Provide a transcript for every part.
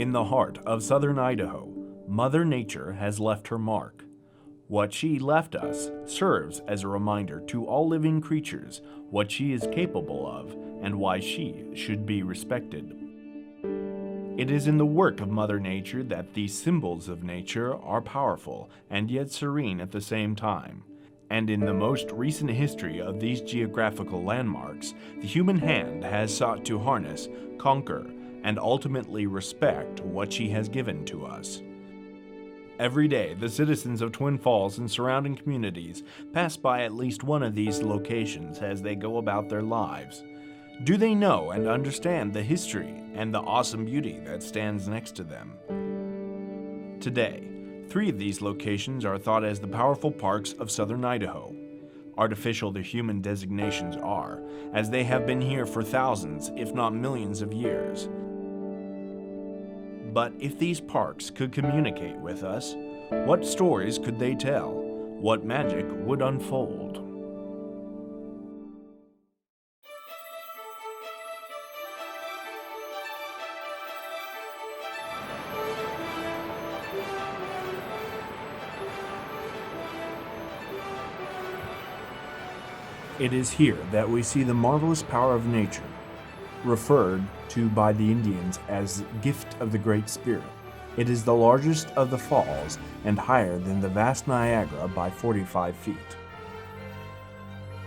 In the heart of southern Idaho, Mother Nature has left her mark. What she left us serves as a reminder to all living creatures what she is capable of and why she should be respected. It is in the work of Mother Nature that these symbols of nature are powerful and yet serene at the same time. And in the most recent history of these geographical landmarks, the human hand has sought to harness, conquer, and ultimately respect what she has given to us. Every day, the citizens of Twin Falls and surrounding communities pass by at least one of these locations as they go about their lives. Do they know and understand the history and the awesome beauty that stands next to them? Today, 3 of these locations are thought as the powerful parks of southern Idaho. Artificial their human designations are, as they have been here for thousands, if not millions of years. But if these parks could communicate with us, what stories could they tell? What magic would unfold? It is here that we see the marvelous power of nature, referred to by the Indians as gift of the Great Spirit. It is the largest of the falls and higher than the vast Niagara by 45 feet.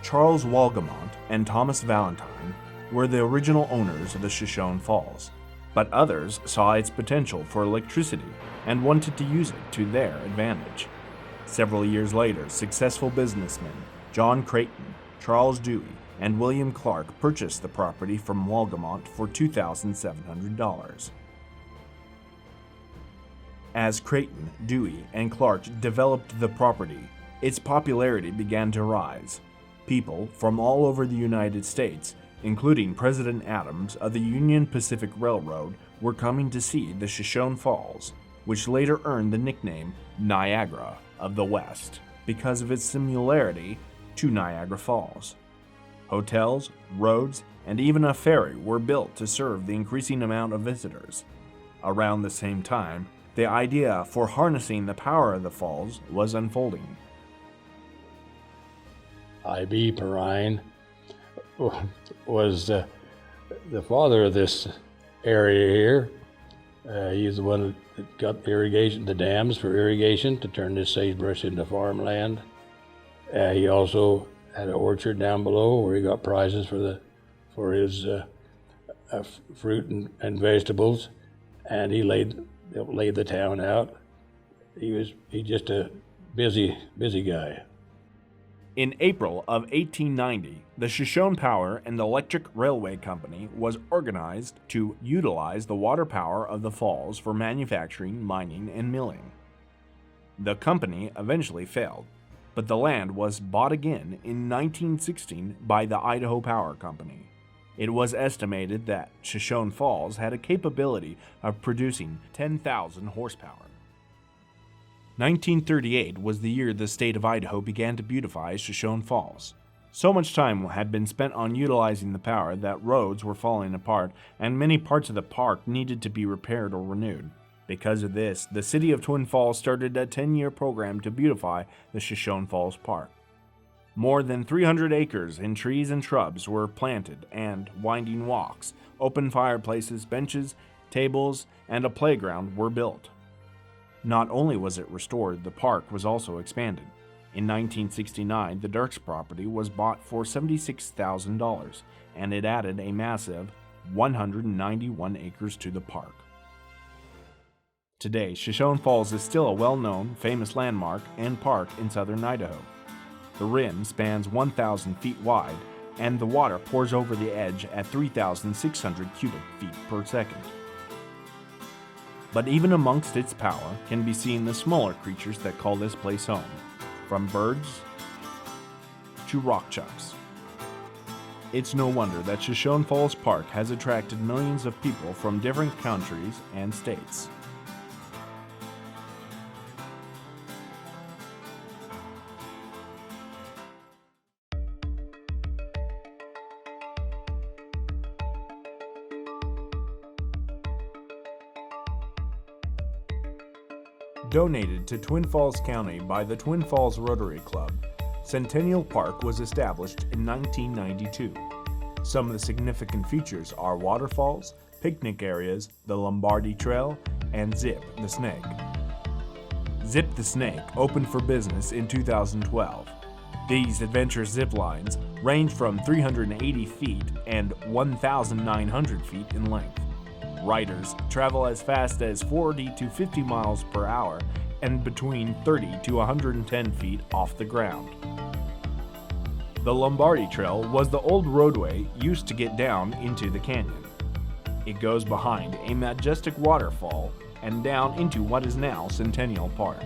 Charles Walgamont and Thomas Valentine were the original owners of the Shoshone Falls, but others saw its potential for electricity and wanted to use it to their advantage. Several years later, successful businessmen John Creighton, Charles Dewey, and William Clark purchased the property from Walgamont for $2,700. As Creighton, Dewey, and Clark developed the property, its popularity began to rise. People from all over the United States, including President Adams of the Union Pacific Railroad, were coming to see the Shoshone Falls, which later earned the nickname Niagara of the West because of its similarity to Niagara Falls. Hotels, roads, and even a ferry were built to serve the increasing amount of visitors. Around the same time, the idea for harnessing the power of the falls was unfolding. I.B. Perrine was the father of this area here. He's the one that got the dams for irrigation to turn this sagebrush into farmland. He also had an orchard down below where he got prizes for his fruit and vegetables, and he laid the town out. He's just a busy guy. In April of 1890, the Shoshone Power and Electric Railway Company was organized to utilize the water power of the falls for manufacturing, mining, and milling. The company eventually failed, but the land was bought again in 1916 by the Idaho Power Company. It was estimated that Shoshone Falls had a capability of producing 10,000 horsepower. 1938 was the year the state of Idaho began to beautify Shoshone Falls. So much time had been spent on utilizing the power that roads were falling apart and many parts of the park needed to be repaired or renewed. Because of this, the city of Twin Falls started a 10-year program to beautify the Shoshone Falls Park. More than 300 acres in trees and shrubs were planted, and winding walks, open fireplaces, benches, tables, and a playground were built. Not only was it restored, the park was also expanded. In 1969, the Dirks property was bought for $76,000, and it added a massive 191 acres to the park. Today, Shoshone Falls is still a well-known, famous landmark and park in southern Idaho. The rim spans 1,000 feet wide, and the water pours over the edge at 3,600 cubic feet per second. But even amongst its power can be seen the smaller creatures that call this place home, from birds to rockchucks. It's no wonder that Shoshone Falls Park has attracted millions of people from different countries and states. Donated to Twin Falls County by the Twin Falls Rotary Club, Centennial Park was established in 1992. Some of the significant features are waterfalls, picnic areas, the Lombardi Trail, and Zip the Snake. Zip the Snake opened for business in 2012. These adventure zip lines range from 380 feet and 1,900 feet in length. Riders travel as fast as 40 to 50 miles per hour and between 30 to 110 feet off the ground. The Lombardi Trail was the old roadway used to get down into the canyon. It goes behind a majestic waterfall and down into what is now Centennial Park.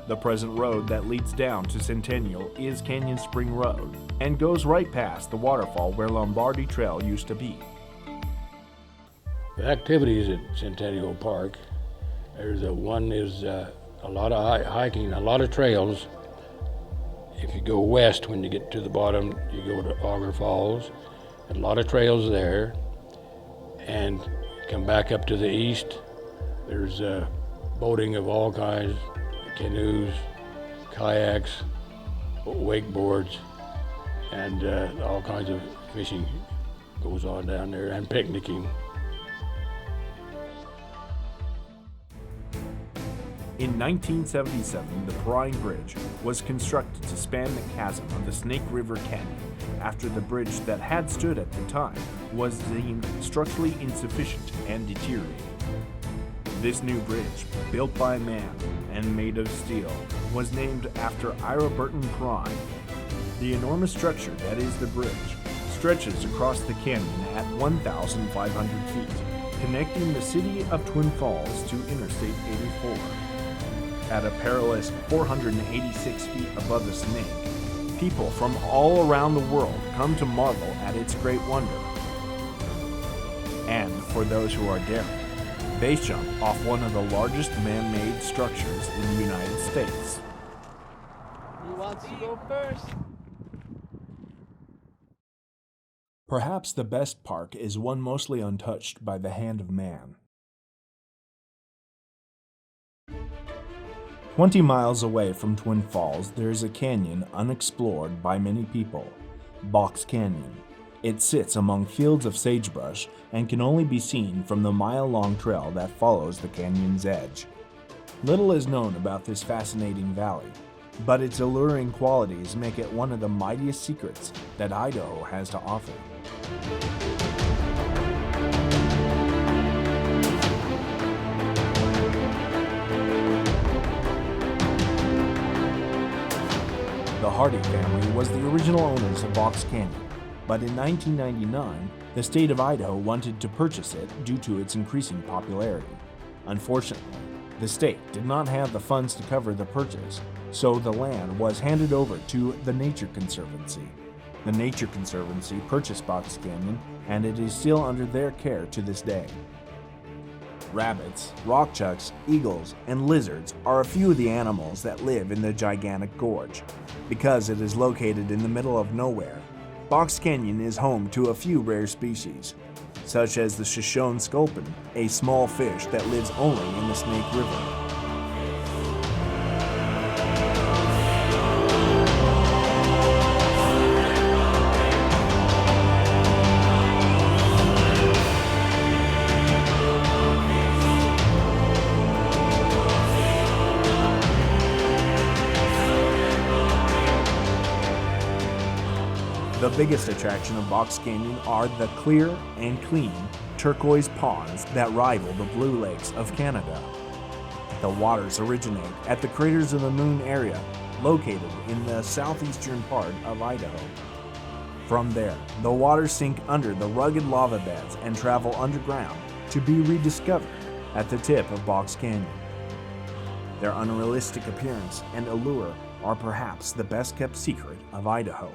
The present road that leads down to Centennial is Canyon Spring Road and goes right past the waterfall where Lombardi Trail used to be. The activities at Centennial Park, there's a lot of hiking, a lot of trails. If you go west, when you get to the bottom, you go to Auger Falls. A lot of trails there. And come back up to the east, there's boating of all kinds, canoes, kayaks, wakeboards, and all kinds of fishing goes on down there, and picnicking. In 1977, the Perrine Bridge was constructed to span the chasm of the Snake River Canyon after the bridge that had stood at the time was deemed structurally insufficient and deteriorated. This new bridge, built by man and made of steel, was named after Ira Burton Perrine. The enormous structure that is the bridge stretches across the canyon at 1,500 feet, connecting the city of Twin Falls to Interstate 84. At a perilous 486 feet above the Snake, people from all around the world come to marvel at its great wonder. And for those who are daring, base jump off one of the largest man-made structures in the United States. Who wants to go first? Perhaps the best park is one mostly untouched by the hand of man. 20 miles away from Twin Falls, there is a canyon unexplored by many people, Box Canyon. It sits among fields of sagebrush and can only be seen from the mile-long trail that follows the canyon's edge. Little is known about this fascinating valley, but its alluring qualities make it one of the mightiest secrets that Idaho has to offer. The Hardy family was the original owners of Box Canyon, but in 1999, the state of Idaho wanted to purchase it due to its increasing popularity. Unfortunately, the state did not have the funds to cover the purchase, so the land was handed over to the Nature Conservancy. The Nature Conservancy purchased Box Canyon, and it is still under their care to this day. Rabbits, rockchucks, eagles, and lizards are a few of the animals that live in the gigantic gorge. Because it is located in the middle of nowhere, Box Canyon is home to a few rare species, such as the Shoshone sculpin, a small fish that lives only in the Snake River. The biggest attraction of Box Canyon are the clear and clean turquoise ponds that rival the Blue Lakes of Canada. The waters originate at the Craters of the Moon area, located in the southeastern part of Idaho. From there, the waters sink under the rugged lava beds and travel underground to be rediscovered at the tip of Box Canyon. Their unrealistic appearance and allure are perhaps the best-kept secret of Idaho.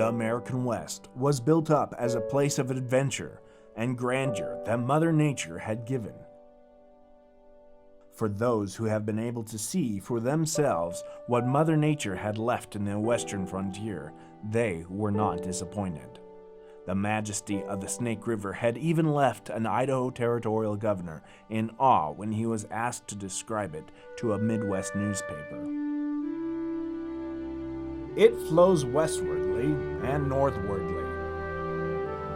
the American West was built up as a place of adventure and grandeur that Mother Nature had given. For those who have been able to see for themselves what Mother Nature had left in the western frontier, they were not disappointed. The majesty of the Snake River had even left an Idaho territorial governor in awe when he was asked to describe it to a Midwest newspaper. It flows westwardly and northwardly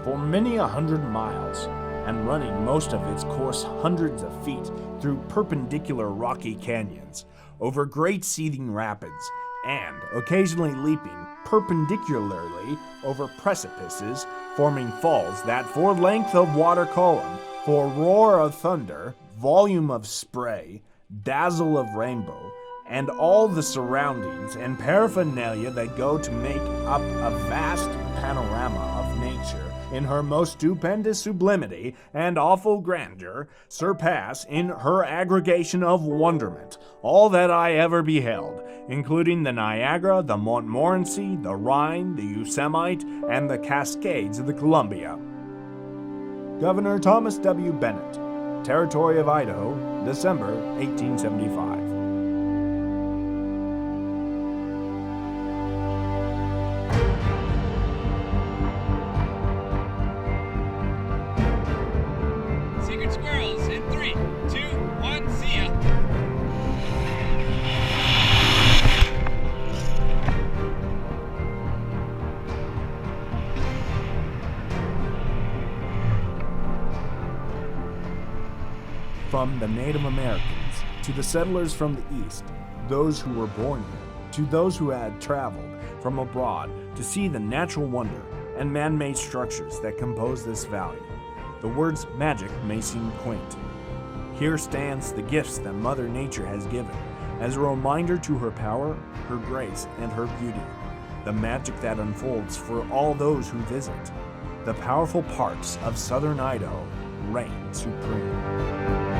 for many 100 miles, and running most of its course hundreds of feet through perpendicular rocky canyons, over great seething rapids, and occasionally leaping perpendicularly over precipices, forming falls that for length of water column, for roar of thunder, volume of spray, dazzle of rainbow, and all the surroundings and paraphernalia that go to make up a vast panorama of nature in her most stupendous sublimity and awful grandeur, surpass in her aggregation of wonderment all that I ever beheld, including the Niagara, the Montmorency, the Rhine, the Yosemite, and the Cascades of the Columbia. Governor Thomas W. Bennett, Territory of Idaho, December 1875. Secret squirrels in 3, 2, 1, see ya. From the Native Americans to the settlers from the East, those who were born here, to those who had traveled from abroad to see the natural wonder and man-made structures that compose this valley, the words magic may seem quaint. Here stands the gifts that Mother Nature has given, as a reminder to her power, her grace, and her beauty, the magic that unfolds for all those who visit. The powerful parks of southern Idaho reign supreme.